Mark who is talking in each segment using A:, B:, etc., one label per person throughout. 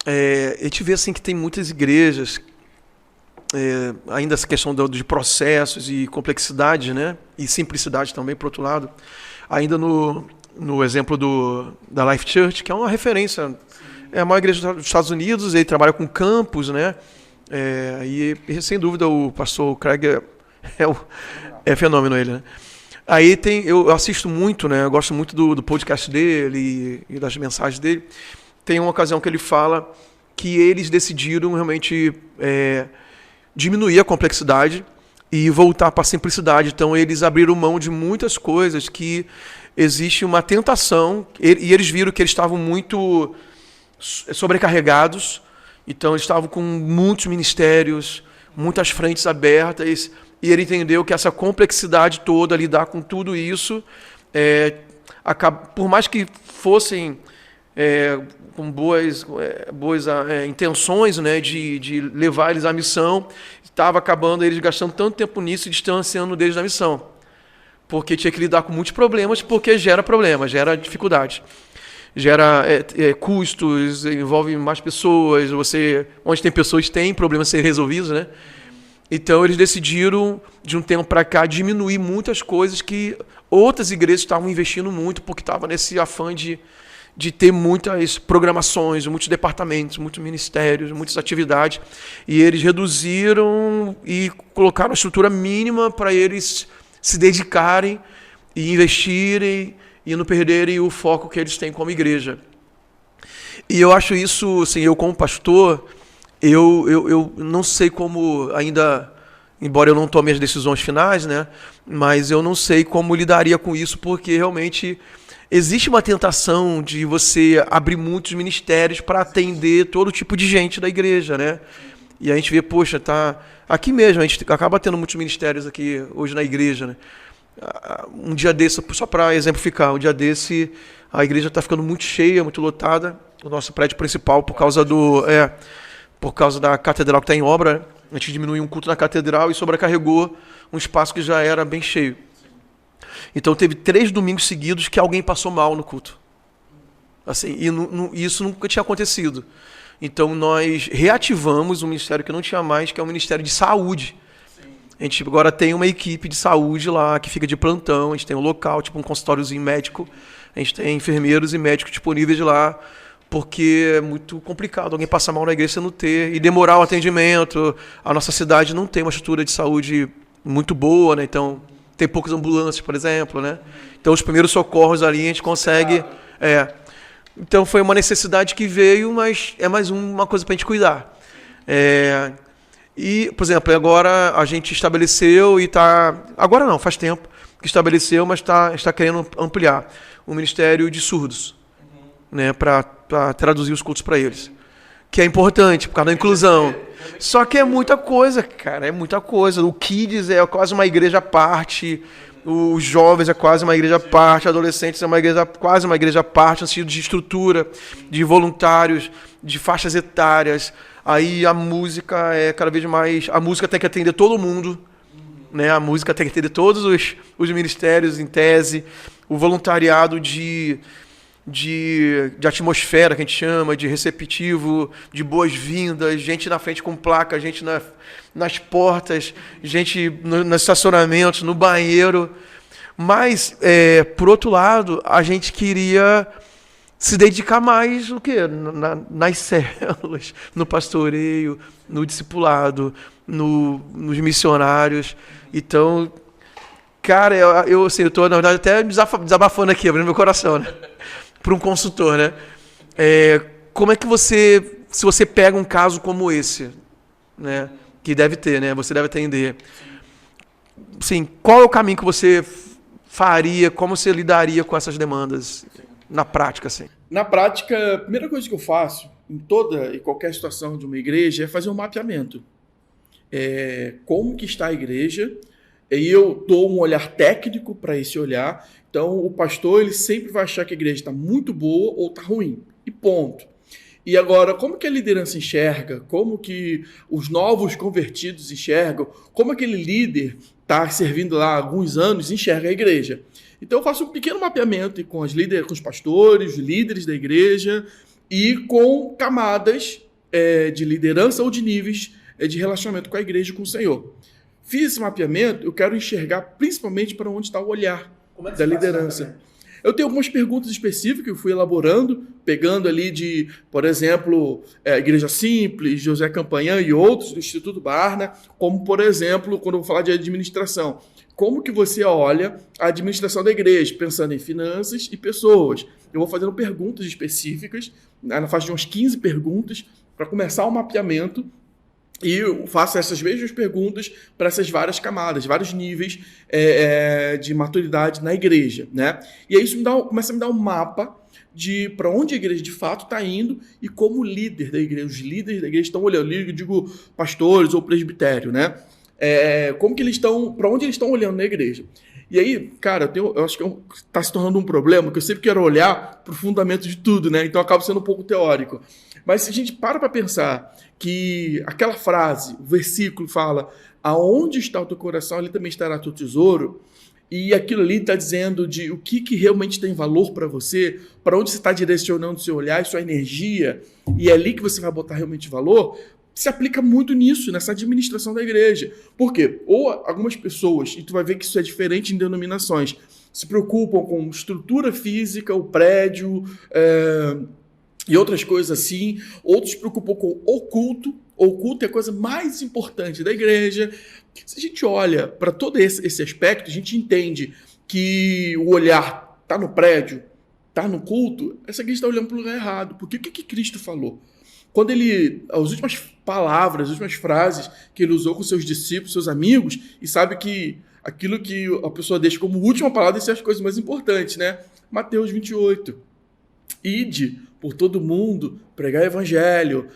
A: a gente vê assim, que tem muitas igrejas, ainda essa questão de processos e complexidade, né? E simplicidade também, por outro lado. Ainda no exemplo da Life Church, que é uma referência, é a maior igreja dos Estados Unidos, ele trabalha com campus, né? E sem dúvida o pastor Craig é fenômeno ele, né? Aí eu assisto muito, né? Eu gosto muito do podcast dele e das mensagens dele. Tem uma ocasião que ele fala que eles decidiram realmente diminuir a complexidade e voltar para a simplicidade. Então eles abriram mão de muitas coisas que existe uma tentação, e eles viram que eles estavam muito sobrecarregados, então eles estavam com muitos ministérios, muitas frentes abertas, e ele entendeu que essa complexidade toda, lidar com tudo isso, por mais que fossem com boas intenções, né, de levar eles à missão, estava acabando eles gastando tanto tempo nisso e distanciando deles da missão. Porque tinha que lidar com muitos problemas, porque gera problemas, gera dificuldade. Gera custos, envolve mais pessoas, onde tem pessoas tem problemas a serem resolvidos, né? Então eles decidiram, de um tempo para cá, diminuir muitas coisas que outras igrejas estavam investindo muito, porque estavam nesse afã de ter muitas programações, muitos departamentos, muitos ministérios, muitas atividades, e eles reduziram e colocaram a estrutura mínima para eles se dedicarem e investirem e não perderem o foco que eles têm como igreja. E eu acho isso, assim, eu como pastor, eu não sei como ainda, embora eu não tome as decisões finais, né, mas eu não sei como lidaria com isso, porque realmente existe uma tentação de você abrir muitos ministérios para atender todo tipo de gente da igreja, né? E a gente vê, poxa, tá aqui mesmo, a gente acaba tendo muitos ministérios aqui hoje na igreja, né? Um dia desse, só para exemplificar, um dia desse a igreja está ficando muito cheia, muito lotada, o nosso prédio principal, por causa da catedral que está em obra, né? A gente diminuiu um culto na catedral e sobrecarregou um espaço que já era bem cheio. Então teve 3 domingos seguidos que alguém passou mal no culto. Assim, e isso nunca tinha acontecido. Então nós reativamos um ministério que não tinha mais, que é o Ministério de Saúde. A gente agora tem uma equipe de saúde lá, que fica de plantão, a gente tem um local, tipo um consultóriozinho médico, a gente tem enfermeiros e médicos disponíveis lá, porque é muito complicado alguém passar mal na igreja sem não ter, e demorar o atendimento. A nossa cidade não tem uma estrutura de saúde muito boa, né? Então tem poucas ambulâncias, por exemplo, né? Então os primeiros socorros ali a gente consegue... Então foi uma necessidade que veio, mas é mais uma coisa para a gente cuidar. E, por exemplo, agora a gente estabeleceu e está... Agora não, faz tempo que estabeleceu, mas está querendo ampliar o Ministério de Surdos, né, para traduzir os cultos para eles. Que é importante, por causa da inclusão. Só que é muita coisa, cara, é muita coisa. O Kids é quase uma igreja à parte, os jovens é quase uma igreja à parte, adolescentes é quase uma igreja à parte, no sentido de estrutura, de voluntários, de faixas etárias. Aí a música é cada vez mais... A música tem que atender todo mundo, né? A música tem que atender todos os ministérios, em tese. O voluntariado de atmosfera, que a gente chama, de receptivo, de boas-vindas, gente na frente com placa, gente nas portas, gente nos estacionamentos, no banheiro. Mas, por outro lado, a gente queria se dedicar mais o quê? Nas células, no pastoreio, no discipulado, nos missionários. Então, cara, eu estou, na verdade, até desabafando aqui, abrindo meu coração, né? Para um consultor, né? Como é que se você pega um caso como esse, né? Que deve ter, né? Você deve atender. Sim, qual é o caminho que você faria, como você lidaria com essas demandas na prática, assim?
B: Na prática, a primeira coisa que eu faço em toda e qualquer situação de uma igreja é fazer um mapeamento. Como que está a igreja, e eu dou um olhar técnico para esse olhar. Então, o pastor ele sempre vai achar que a igreja está muito boa ou está ruim, e ponto. E agora, como que a liderança enxerga? Como que os novos convertidos enxergam? Como aquele líder está servindo lá há alguns anos enxerga a igreja? Então, eu faço um pequeno mapeamento com os pastores, os líderes da igreja, e com camadas de liderança ou de níveis de relacionamento com a igreja e com o Senhor. Fiz esse mapeamento, eu quero enxergar principalmente para onde está o olhar da liderança. Eu tenho algumas perguntas específicas que eu fui elaborando, pegando ali de, por exemplo, Igreja Simples, José Campanhã e outros do Instituto Barna, como, por exemplo, quando eu vou falar de administração. Como que você olha a administração da igreja, pensando em finanças e pessoas? Eu vou fazendo perguntas específicas, na faixa de umas 15 perguntas, para começar o mapeamento. E eu faço essas mesmas perguntas para essas várias camadas, vários níveis de maturidade na igreja, né? E aí isso começa a me dar um mapa de para onde a igreja de fato está indo e como o líder da igreja, os líderes da igreja estão olhando. Eu digo pastores ou presbitério, né? Como que eles estão, para onde eles estão olhando na igreja. E aí, cara, eu acho que está se tornando um problema, que eu sempre quero olhar para o fundamento de tudo, né? Então eu acabo sendo um pouco teórico. Mas se a gente para pensar que aquela frase, o versículo fala, aonde está o teu coração, ali também estará teu tesouro, e aquilo ali está dizendo de o que realmente tem valor para você, para onde você está direcionando o seu olhar e sua energia, e é ali que você vai botar realmente valor, se aplica muito nisso, nessa administração da igreja. Por quê? Ou algumas pessoas, e tu vai ver que isso é diferente em denominações, se preocupam com estrutura física, o prédio, e outras coisas assim. Outros se preocupam com o culto. O culto é a coisa mais importante da igreja. Se a gente olha para todo esse aspecto, a gente entende que o olhar está no prédio, está no culto, essa igreja está olhando para o lugar errado. Porque o que Cristo falou? Quando as últimas palavras, as últimas frases que ele usou com seus discípulos, seus amigos, e sabe que aquilo que a pessoa deixa como última palavra são as coisas mais importantes, né? Mateus 28. Ide por todo mundo, pregar o evangelho,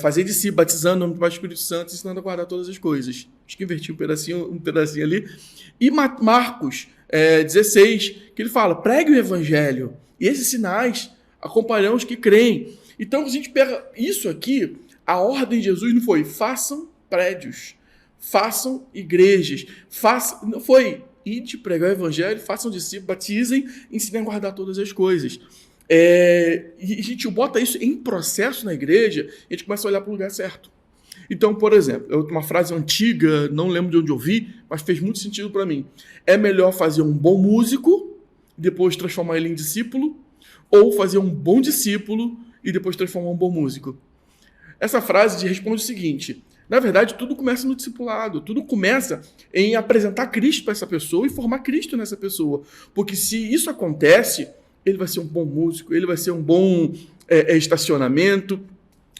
B: fazer de si, batizando no nome do Pai e do Espírito Santo, ensinando a guardar todas as coisas. Acho que inverti um pedacinho ali. E Marcos 16, que ele fala, pregue o evangelho, e esses sinais acompanharão os que creem. Então, a gente pega isso aqui, a ordem de Jesus não foi façam prédios, façam igrejas, não foi ide pregar o evangelho, façam discípulos, batizem, ensinem a guardar todas as coisas. E a gente bota isso em processo na igreja, e a gente começa a olhar para o lugar certo. Então, por exemplo, uma frase antiga, não lembro de onde eu vi, mas fez muito sentido para mim. É melhor fazer um bom músico, depois transformar ele em discípulo, ou fazer um bom discípulo e depois transformar um bom músico. Essa frase responde o seguinte: na verdade, tudo começa no discipulado, tudo começa em apresentar Cristo para essa pessoa e formar Cristo nessa pessoa. Porque se isso acontece, ele vai ser um bom músico, ele vai ser um bom estacionamento,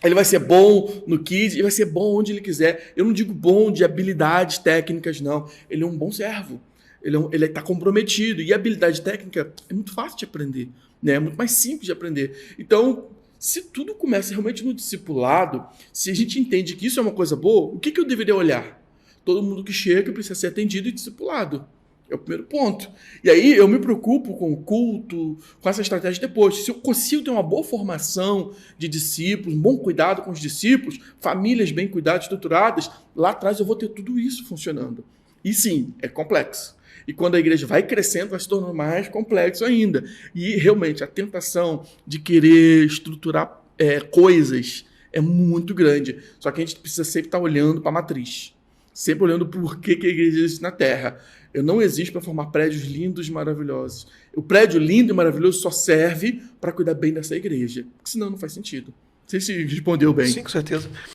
B: ele vai ser bom no kids, ele vai ser bom onde ele quiser. Eu não digo bom de habilidades técnicas, não. Ele é um bom servo. Ele está comprometido. E a habilidade técnica é muito fácil de aprender, né? É muito mais simples de aprender. Então, se tudo começa realmente no discipulado, se a gente entende que isso é uma coisa boa, o que eu deveria olhar? Todo mundo que chega precisa ser atendido e discipulado. É o primeiro ponto. E aí eu me preocupo com o culto, com essa estratégia depois. Se eu consigo ter uma boa formação de discípulos, um bom cuidado com os discípulos, famílias bem cuidadas, estruturadas, lá atrás eu vou ter tudo isso funcionando. E sim, é complexo. E quando a igreja vai crescendo, vai se tornando mais complexo ainda. E realmente a tentação de querer estruturar coisas é muito grande. Só que a gente precisa sempre estar olhando para a matriz. Sempre olhando por que a igreja existe na Terra. Eu não existo para formar prédios lindos e maravilhosos. O prédio lindo e maravilhoso só serve para cuidar bem dessa igreja. Porque senão não faz sentido. Não sei se respondeu bem.
A: Sim, com certeza.